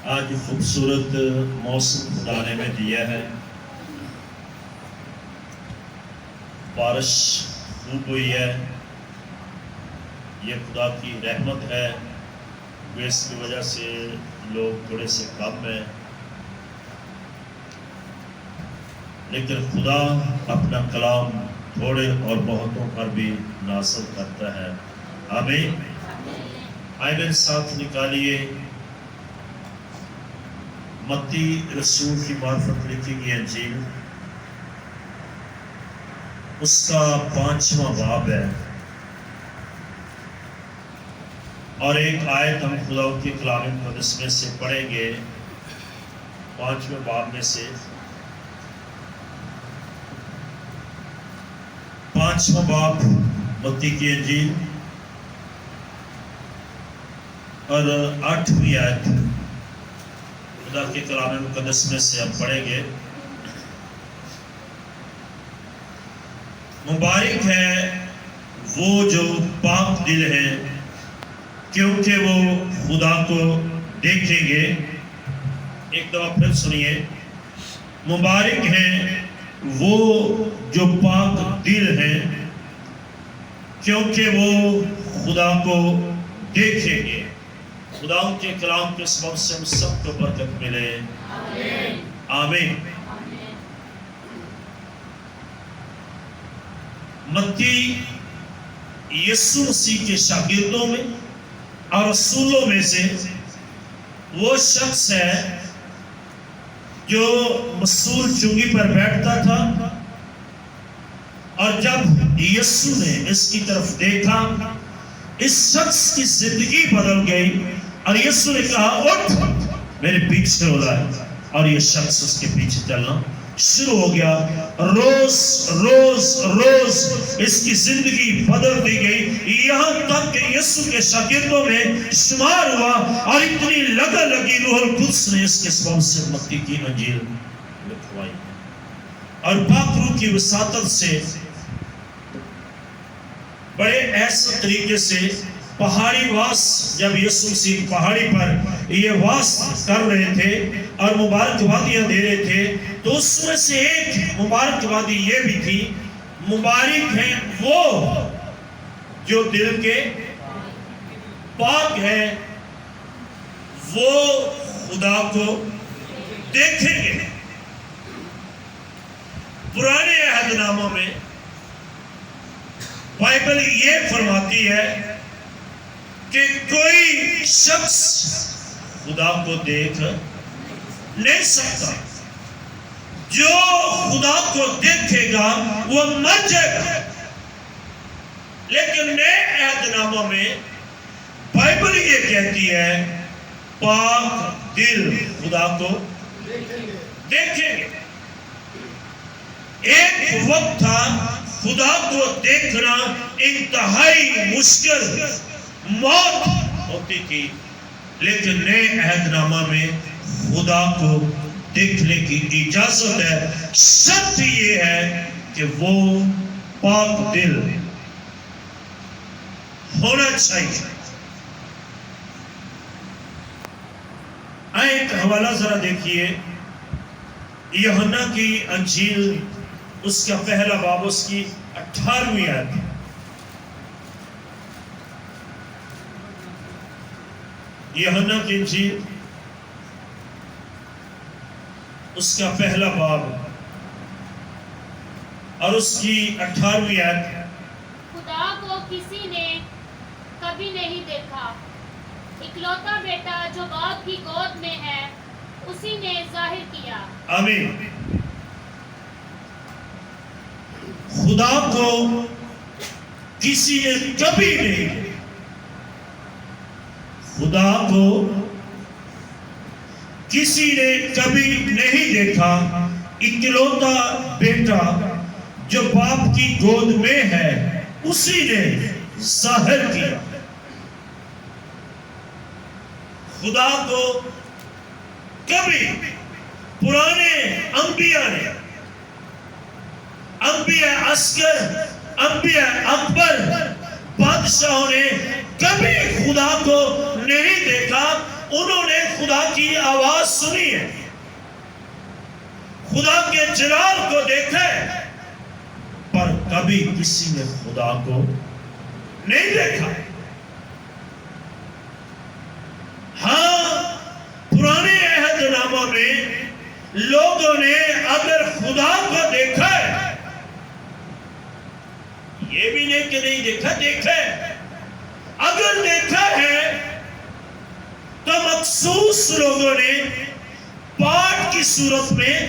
آج خوبصورت موسم خدا نے میں دیا ہے، بارش خوب ہوئی ہے، یہ خدا کی رحمت ہے، اس کی وجہ سے لوگ تھوڑے سے کم ہیں، لیکن خدا اپنا کلام تھوڑے اور بہتوں پر بھی نازل کرتا ہے۔ آمین۔ آئے میرے ساتھ نکالیے متی رسول کی معرفت لکھی گئی انجیل، اس کا 5واں باب ہے، اور ایک آیت ہم خدا کے کلام مقدس میں سے پڑھیں گے 5ویں باب میں سے 5واں باب متی کی انجیل اور 8ویں آیت خدا کے کلام مقدس میں سے ہم پڑھیں گے۔ مبارک ہے وہ جو پاک دل ہے، کیونکہ وہ خدا کو دیکھیں گے۔ ایک دفعہ پھر سنیے، مبارک ہے وہ جو پاک دل ہے، کیونکہ وہ خدا کو دیکھیں گے۔ خدا ان کے کلام کے سبب سے ہم سب کو برکت ملے، آمین آمین۔ متی یسوع مسیح کے شاگردوں میں اور رسولوں میں سے وہ شخص ہے جو مسئول چنگی پر بیٹھتا تھا، اور جب یسوع نے اس کی طرف دیکھا اس شخص کی زندگی بدل گئی، اور یسوع نے کہا اٹھ میرے پیچھے ہو رہا ہے، اور یہ شخص اس کے پیچھے چلنا شروع ہو گیا۔ روز روز روز اس کی زندگی بدل دی گئی، یہاں تک کہ یسوع کے شاگردوں میں شمار ہوا، اور اتنی لگن لگی روح القدس نے اس کے سبب سے متی کی انجیل لکھوائی، اور پاک روح کی وساطت سے بڑے ایسے طریقے سے پہاڑی واس، جب یسوع مسیح پہاڑی پر یہ واس کر رہے تھے اور مبارکبادیاں دے رہے تھے، تو اس میں سے ایک مبارکبادی یہ بھی تھی، مبارک ہیں وہ جو دل کے پاک ہیں، وہ خدا کو دیکھیں گے۔ پرانے عہد ناموں میں بائبل یہ فرماتی ہے کہ کوئی شخص خدا کو دیکھ نہیں سکتا، جو خدا کو دیکھے گا وہ مر جائے گا۔ لیکن نئے عہد ناموں میں بائبل یہ کہتی ہے پاک دل خدا کو دیکھیں گے۔ ایک وقت تھا خدا کو دیکھنا انتہائی مشکل، موت ہوتی تھی، لیکن نئے عہد نامہ میں خدا کو دیکھنے کی اجازت ہے۔ شرط یہ ہے کہ وہ پاک دل ہونا چاہیے۔ ایک حوالہ ذرا دیکھیے، یوحنا کی انجیل اس کا پہلا باب، اس کی 18ویں آیت۔ یوحنا کی انجیل اس کا پہلا باب اور اس کی 18ویں آیت۔ خدا کو کسی نے کبھی نہیں دیکھا، اکلوتا بیٹا جو باپ کی گود میں ہے اسی نے ظاہر کیا۔ آمین۔ خدا کو کسی نے کبھی نہیں، خدا کو کسی نے کبھی نہیں دیکھا، اکلوتا بیٹا جو باپ کی گود میں ہے اسی نے ظاہر کیا۔ خدا کو کبھی پرانے انبیاء نے، انبیاء اصغر، انبیاء اکبر، بادشاہوں نے کبھی خدا کو نہیں دیکھا، انہوں نے خدا کی آواز سنی ہے، خدا کے جلال کو دیکھا ہے، پر کبھی کسی نے خدا کو نہیں دیکھا۔ ہاں، پرانے عہد نامہ میں لوگوں نے اگر خدا کو دیکھا ہے، یہ بھی نہیں کہ نہیں دیکھا، دیکھا ہے۔ اگر دیکھا ہے تو مخصوص لوگوں نے پارٹ کی صورت میں،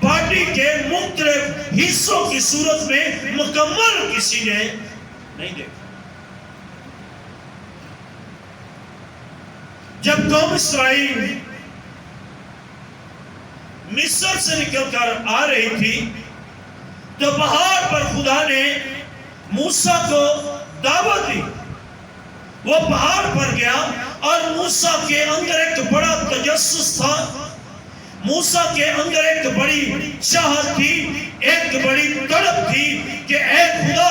باڈی کے مختلف حصوں کی صورت میں، مکمل کسی نے نہیں دیکھا۔ جب قوم اسرائیل مصر سے نکل کر آ رہی تھی تو پہاڑ پر خدا نے موسیٰ کو دعوت دی۔ وہ پہاڑ پر گیا اور موسیٰ کے اندر ایک بڑا تجسس تھا، موسیٰ کے اندر ایک بڑی چاہت تھی، ایک بڑی تڑپ تھی کہ اے خدا،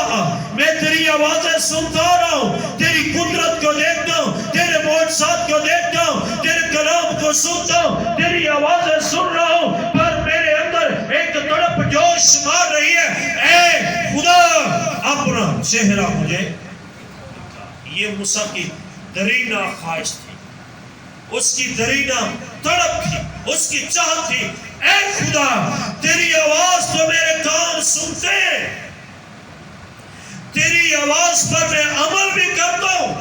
میں تیری آوازیں سنتا رہا ہوں، تیری قدرت کو دیکھتا ہوں، تیرے معجزات کو دیکھتا ہوں، تیرے کلام کو سنتا ہوں، تیری آوازیں سن رہا ہوں، پر میرے اندر ایک تڑپ جوش مار رہی ہے۔ اے خدا، اپنا چہرہ مجھے۔ یہ موسیٰ کی درینہ خواہش تھی، اس کی درینہ تڑپ تھی، اس کی چاہت تھی، اے خدا، تیری آواز تو میرے کان سنتے ہیں، تیری آواز پر میں عمل بھی کرتا ہوں،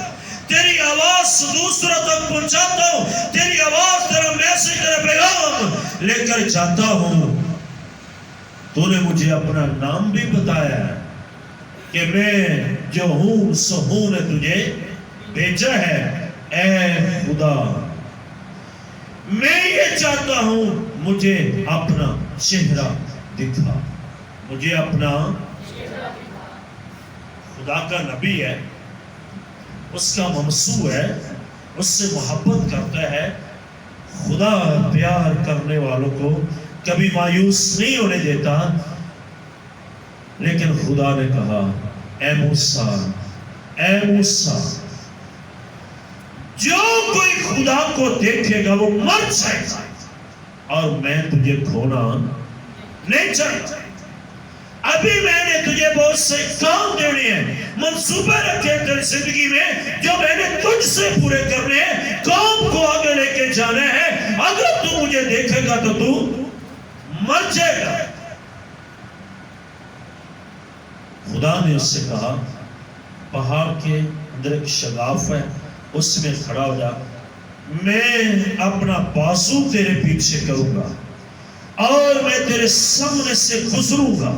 تیری آواز دوسروں تک پہنچاتا ہوں، تیری آواز، تیرا میسج، تیرا پیغام لے کر جاتا ہوں۔ تو نے مجھے اپنا نام بھی بتایا ہے کہ میں جو ہوں سو ہوں نے تجھے بھیجا ہے۔ اے خدا، میں یہ چاہتا ہوں، مجھے اپنا چہرہ دکھا، مجھے اپنا خدا کا نبی ہے، اس کا ممسوح ہے، اس سے محبت کرتا ہے۔ خدا پیار کرنے والوں کو کبھی مایوس نہیں ہونے دیتا۔ لیکن خدا نے کہا، اے موسیٰ، اے موسیٰ، جو کوئی خدا کو دیکھے گا وہ مر جائے گا، اور میں تجھے کھونا نہیں چاہتا۔ ابھی میں نے تجھے بہت سے کام دینے ہیں، منصوبے رکھے تیری زندگی میں، جو میں نے تجھ سے پورے کرنے ہیں، کام کو آگے لے کے جانا ہے۔ اگر تو مجھے دیکھے گا تو تو مر جائے گا۔ خدا نے اس سے کہا، پہاڑ کے اندر ایک شگاف ہے، اس میں کھڑا ہو جا، میں اپنا بازو تیرے پیچھے کروں گا اور میں تیرے سامنے سے گزروں گا۔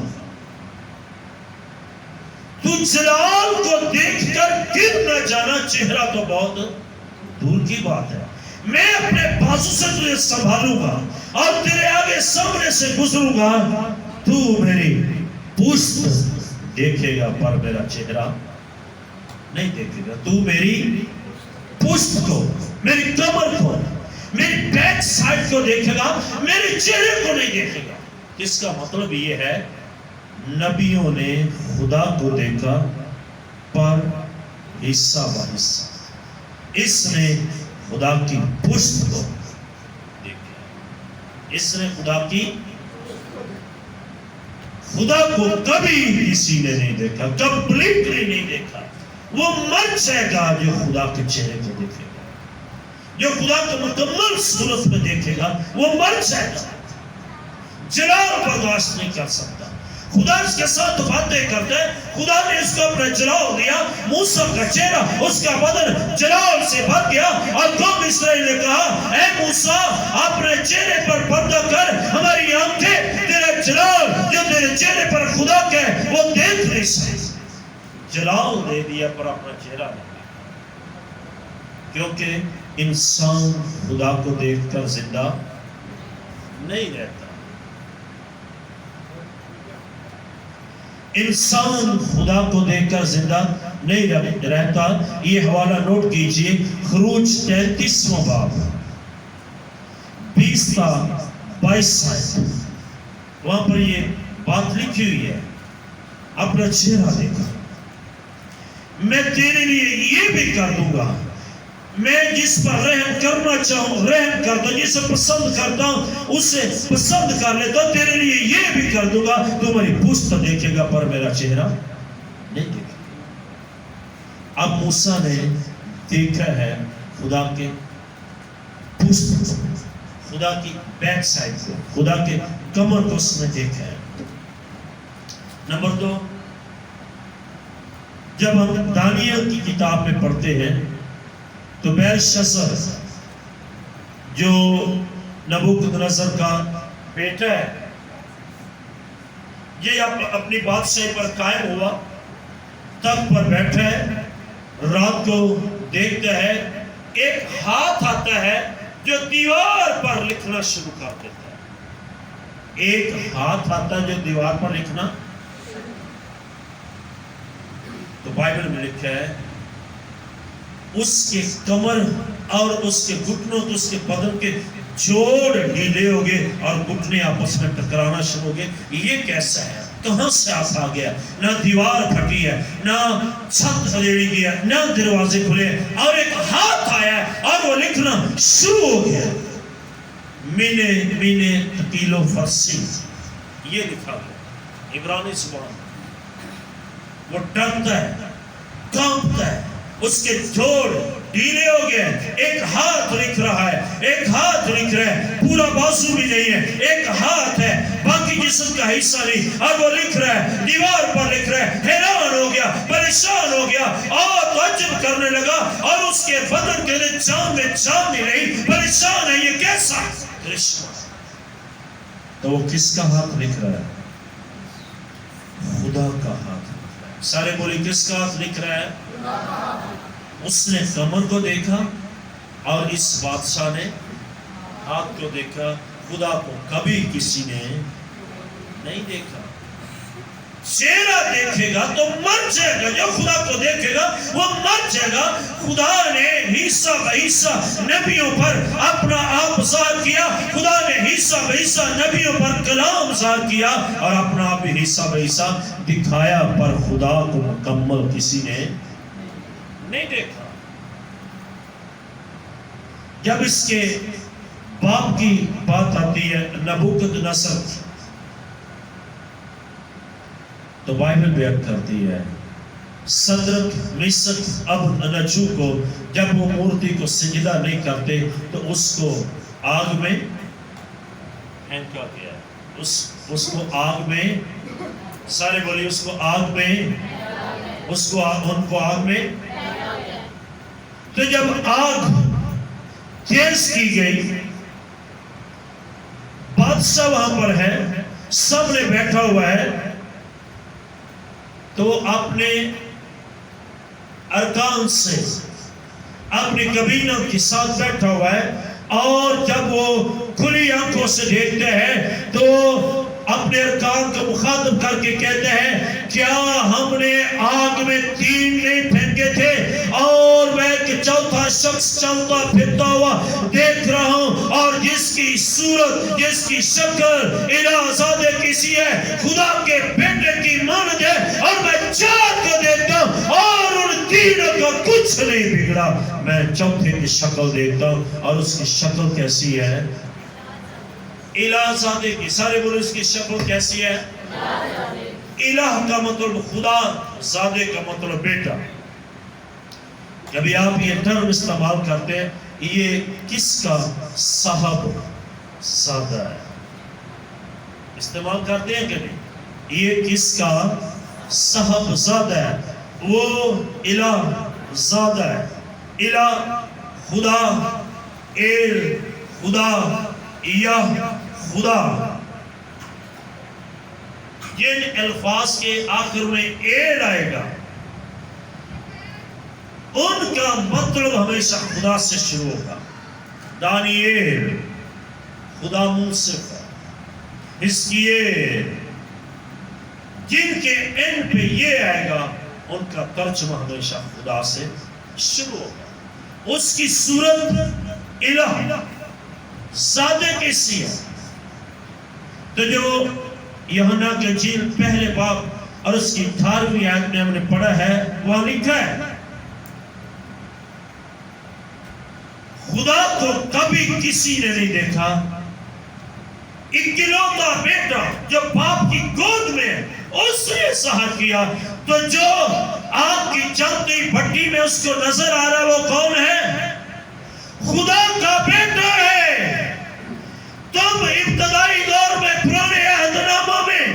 تو جلال کو دیکھ کر گر نہ جانا، چہرہ تو بہت دور کی بات ہے۔ میں اپنے بازو سے تجھے سنبھالوں گا اور تیرے آگے سامنے سے گزروں گا۔ تو میری پشت دیکھے گا پر میرا چہرہ نہیں دیکھے گا۔ تو میری پشت کو، میری کمر کو، میری بیک سائڈ کو دیکھے گا، میرے چہرے کو نہیں دیکھے گا۔ اس کا مطلب یہ ہے، نبیوں نے خدا کو دیکھا پر حصہ بہ حصہ، اس نے خدا کی پشت کو دیکھا، اس نے خدا کو کبھی کسی نے نہیں دیکھا، کمپلیٹلی نہیں دیکھا۔ وہ مر جائے گا جو خدا کے چہرے کو دیکھے گا، جو خدا کو مکمل صورت میں دیکھے گا، وہ مر جائے گا، جلال برداشت نہیں کر سکتا۔ خدا اس کے ساتھ باتیں کرتے ہیں، خدا نے اس کو اپنا جلال دیا، موسیٰ کا چہرہ، اس کا بدن جلال سے بھر گیا، اور قوم اسرائیل نے کہا، اے موسیٰ، اپنے چہرے پر پردہ کر، ہماری آنکھیں تیرا جلال جو تیرے چہرے پر خدا کا ہے وہ دیکھ نہیں سکتے۔ جلال دے دیا پر اپنا چہرہ نہیں، کیونکہ انسان خدا کو دیکھ کر زندہ نہیں رہتا۔ انسان خدا کو دیکھ کر زندہ نہیں رہتا۔ یہ حوالہ نوٹ کیجئے، خروج 33واں باب 20 تا 22 وہاں پر یہ بات لکھی ہوئی ہے، اپنا چہرہ دیکھا، میں تیرے لیے یہ بھی کر دوں گا، میں جس پر رحم کرنا چاہوں رحم کرتا ہوں، جسے پسند کرتا ہوں اسے پسند کر لیتا ہوں، تیرے لیے یہ بھی کر دوں گا، تو میری پوست تو دیکھے گا پر میرا چہرہ نہیں دیکھے گا۔ اب موسیٰ نے دیکھا ہے خدا کے پوست، خدا کی بیک سائڈ کو، خدا کے کمر کو اس نے دیکھا ہے۔ نمبر 2، جب ہم دانیال کی کتاب میں پڑھتے ہیں تو بیلشسر جو نبوکدنصر کا بیٹا ہے، یہ اپنی بادشاہی پر قائم ہوا، تخت پر بیٹھا ہے، رات کو دیکھتا ہے ایک ہاتھ آتا ہے جو دیوار پر لکھنا شروع کر دیتا ہے۔ ایک ہاتھ آتا ہے جو دیوار پر لکھنا، تو بائبل میں لکھا ہے اس کے کمر اور اس کے گھٹنوں تو اس کے بدن کے جوڑ ڈھیلے ہو گئے اور گھٹنے آپس میں ٹکرانا شروع ہو گئے۔ یہ کیسا ہے؟ کہاں سے آپ آ گیا؟ نہ دیوار پھٹی ہے، نہ چھت خلیڑی گیا، نہ دروازے کھلے، اور ایک ہاتھ آیا اور وہ لکھنا شروع ہو گیا۔ مینے تقیل و فرسی، یہ لکھا گیا عبرانی زبان۔ وہ ڈرتا ہے، کانپتا ہے، اس کے جوڑ ڈھیلے ہو گئے۔ ایک ہاتھ لکھ رہا ہے، ایک ہاتھ لکھ رہا ہے، پورا بازو بھی نہیں ہے، ایک ہاتھ ہے، باقی جسم کا حصہ نہیں، اور وہ لکھ رہا ہے، دیوار پر لکھ رہا ہے۔ حیران ہو گیا، پریشان ہو گیا اور تعجب کرنے لگا، اور اس کے بدن کے لئے جان میں جان بھی نہیں، پریشان ہے، یہ کیسا کرشمہ؟ تو وہ کس کا ہاتھ لکھ رہا ہے؟ خدا کا ہاتھ۔ سارے بولے کس کا ہاتھ لکھ رہا ہے؟ اس نے کمر کو دیکھا اور اس بادشاہ نے ہاتھ کو دیکھا۔ خدا کو کبھی کسی نے نہیں دیکھا۔ چہرہ دیکھے گا تو مر جائے گا، جو خدا کو دیکھے گا وہ مر جائے گا۔ خدا نے عیسیٰ بعیسیٰ نبیوں پر اپنا آپ ظاہر کیا، خدا نے عیسیٰ بعیسیٰ نبیوں پر کلام ظاہر کیا اور اپنا آپ عیسیٰ بعیسیٰ دکھایا، پر خدا کو مکمل کسی نے نہیں دیکھا۔ جب اس کے باپ کی بات آتی ہے نبوکدنصر، تو بائبل بیان کرتی ہے صدرک میشک ابدنجو کو جب وہ مورتی کو سجدہ نہیں کرتے تو اس کو آگ میں پھینکا گیا۔ اس کو آگ میں، سارے بولی اس کو آگ میں، ان کو آگ میں۔ تو جب آگ تیز کی گئی، بادشاہ وہاں پر ہے، سب نے بیٹھا ہوا ہے، تو اپنے ارکان سے اپنی کابینہ کے ساتھ بیٹھا ہوا ہے، اور جب وہ کھلی آنکھوں سے دیکھتے ہیں تو اپنے ارکان کو مخاطب کر کے کہتے ہیں، کیا ہم نے آگ میں 3 نہیں پھینکے تھے؟ اور میں ایک چوتھا شخص چلتا پھرتا ہوا دیکھ رہا ہوں، اور جس کی صورت، جس کی شکل الہزادے کسی ہے، خدا کے بیٹے کی مانند ہے، اور میں 4 کو دیکھتا ہوں اور ان 3 کا کچھ نہیں بگڑا۔ میں چوتھے کی شکل دیکھتا ہوں اور اس کی شکل کیسی ہے؟ الہزادے کی۔ سارے بولے اس کی شکل کیسی ہے؟ الہ کا مطلب خدا، زادے کا مطلب بیٹا۔ جب آپ یہ ٹرم استعمال کرتے ہیں، یہ کس کا صاحب زادہ ہے؟ استعمال کرتے ہیں کہ نہیں؟ یہ کس کا صاحب زادہ ہے؟ وہ الہ زادہ ہے۔ الہ خدا، ایل خدا، یہ خدا۔ جن الفاظ کے آخر میں ایل آئے گا ان کا مطلب ہمیشہ خدا سے شروع ہوگا۔ دانیال خدا منصف ہے، حزقیل، جن کے این پہ یہ آئے گا ان کا ترجمہ ہمیشہ خدا سے شروع ہوگا۔ اس کی صورت الہ زادے کیسی ہے؟ تو جو یوحنا کے انجیل پہلے باب اور اس کی 18ویں آیت میں ہم نے پڑھا ہے، وہاں لکھا ہے خدا کو کبھی کسی نے نہیں دیکھا. اکلوتا بیٹا جو باپ کی گود میں ہے اس نے ظاہر کیا. تو جو آگ کی جلتی بھٹی میں اس کو نظر آ رہا ہے وہ کون ہے؟ خدا کا بیٹا ہے. تم ابتدائی دور میں پرانے عہد نامہ میں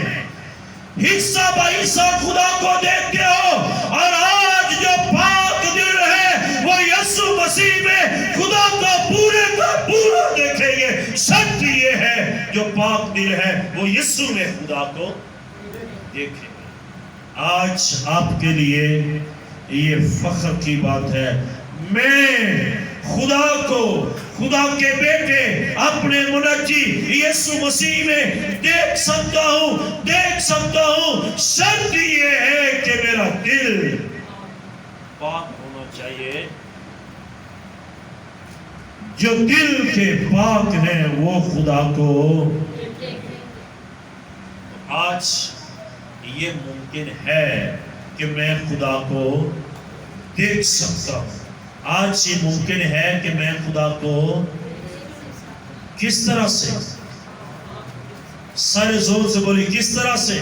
حصہ با حصہ خدا کو دیکھتے ہو، اور آج جو پاک دل ہے وہ یسوع مسیح میں خدا کا پورے کا پورا دیکھیں گے. شرط یہ ہے جو پاک دل ہے وہ یسوع میں خدا کو دیکھیں گے. آج آپ کے لیے یہ فخر کی بات ہے، میں خدا کو، خدا کے بیٹے اپنے منجی یسوع مسیح میں دیکھ سکتا ہوں. شرط یہ ہے کہ میرا دل پاک ہونا چاہیے. جو دل کے پاک ہیں وہ خدا کو. آج یہ ممکن ہے کہ میں خدا کو دیکھ سکتا ہوں. آج یہ ممکن ہے کہ میں خدا کو کس طرح سے؟ سارے زور سے بولی کس طرح سے؟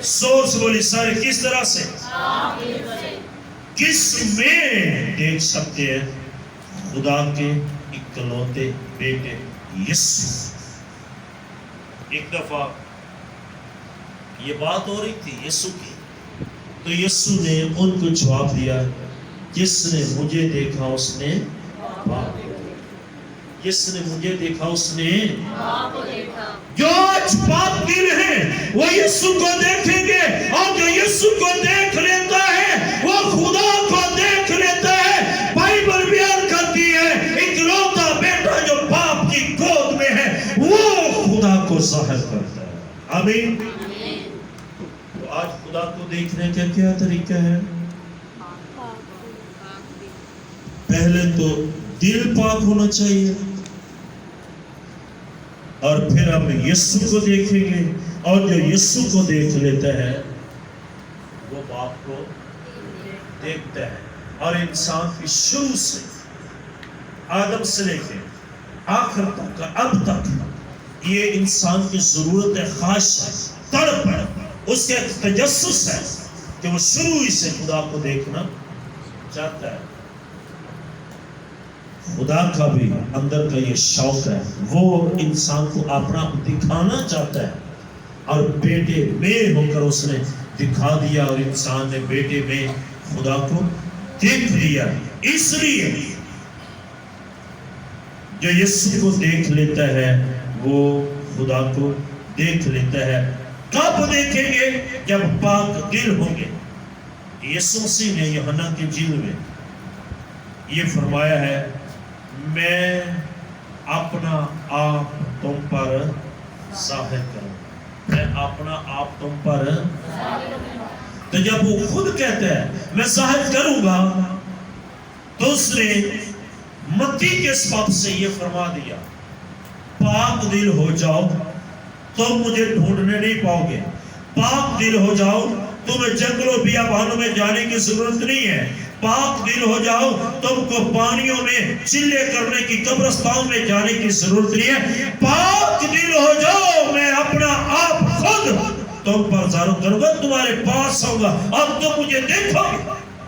زور سے بولی سارے کس طرح سے؟ کس میں دیکھ سکتے ہیں؟ خدا کے اکلوتے بیٹے یسوع. ایک دفعہ یہ بات ہو رہی تھی یسوع کی، تو یسوع نے ان کو جواب دیا، جس نے مجھے دیکھا اس نے باپ کو دیکھا. جس نے مجھے دیکھا اس نے باپ کو دیکھا. جو آج پاک دل ہیں وہ یسوع کو دیکھیں گے، اور جو یسوع کو دیکھ لیتا ہے وہ خدا کو دیکھ لیتا ہے. بائبل بیان کرتی ہے اکلوتا بیٹا جو باپ کی گود میں ہے وہ خدا کو ظاہر کرتا ہے. آمین. تو آج خدا کو دیکھنے کا کیا طریقہ ہے؟ پہلے تو دل پاک ہونا چاہیے، اور پھر ہم یسوع کو دیکھیں گے، اور جو یسوع کو دیکھ لیتا ہے وہ باپ کو دیکھتا ہے. اور انسان کی شروع سے آدم سے لے کے آخر تک اب تک یہ انسان کی ضرورت ہے، خواہش ہے، تڑپ ہے، اس کے تجسس ہے کہ وہ شروع ہی سے خدا کو دیکھنا چاہتا ہے. خدا کا بھی اندر کا یہ شوق ہے، وہ انسان کو اپنا دکھانا چاہتا ہے، اور بیٹے میں ہو کر اس نے دکھا دیا، اور انسان نے بیٹے میں خدا کو دیکھ لیا. اس لیے جو یسوع کو دیکھ لیتا ہے وہ خدا کو دیکھ لیتا ہے. کب دیکھیں گے؟ جب پاک دل ہوں گے. یسوع مسیح نے یوحنا کی انجیل میں یہ فرمایا ہے، میں اپنا آپ تم پر ظاہر کروں. میں اپنا آپ تم پر. تو جب وہ خود کہتا ہے میں ظاہر کروں گا، تو اس نے متی کے سبب سے یہ فرما دیا، پاک دل ہو جاؤ تم مجھے ڈھونڈنے نہیں پاؤ گے. پاک دل ہو جاؤ، تمہیں جنگلوں بیابانوں میں جانے کی ضرورت نہیں ہے. پاک دل ہو جاؤ، تم کو پانیوں میں چلے کرنے کی، قبرستان میں جانے کی ضرورت نہیں ہے. پاک دل ہو جاؤ، میں اپنا آپ خود تم پر ظاہر کروں گا، تمہارے پاس آؤں گا، اور تم مجھے دیکھو گے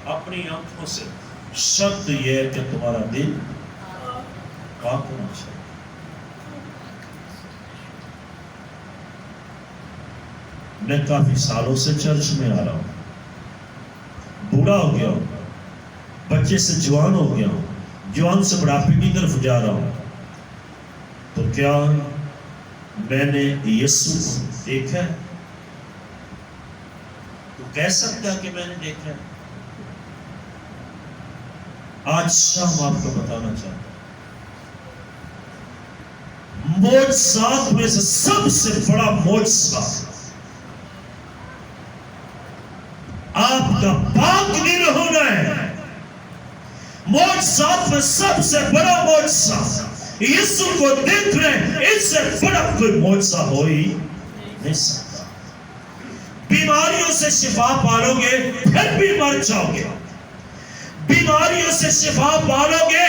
اپنی آنکھوں سے. شرط یہ ہے کہ تمہارا دل پاک ہونا چاہیے. میں کافی سالوں سے چرچ میں آ رہا ہوں، بوڑھا ہو گیا ہوں، بچے سے جوان ہو گیا ہوں، جوان سے بڑھاپے کی طرف جا رہا ہوں. تو کیا میں نے یسوع کو دیکھا ہے؟ تو کہہ سکتا کہ میں نے دیکھا ہے؟ آج شام آپ کو بتانا چاہتا ہوں، معجزات میں سے سب سے بڑا معجزہ آپ کا پاک دل ہونا ہے. معجزات میں سب سے بڑا معجزہ یسوع کو دیکھ رہے، اس سے بڑا کوئی معجزہ ہو ہی نہیں سکتا. بیماریوں سے شفا پالو گے پھر بھی مر جاؤ گے. بیماریوں سے شفا پالو گے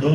2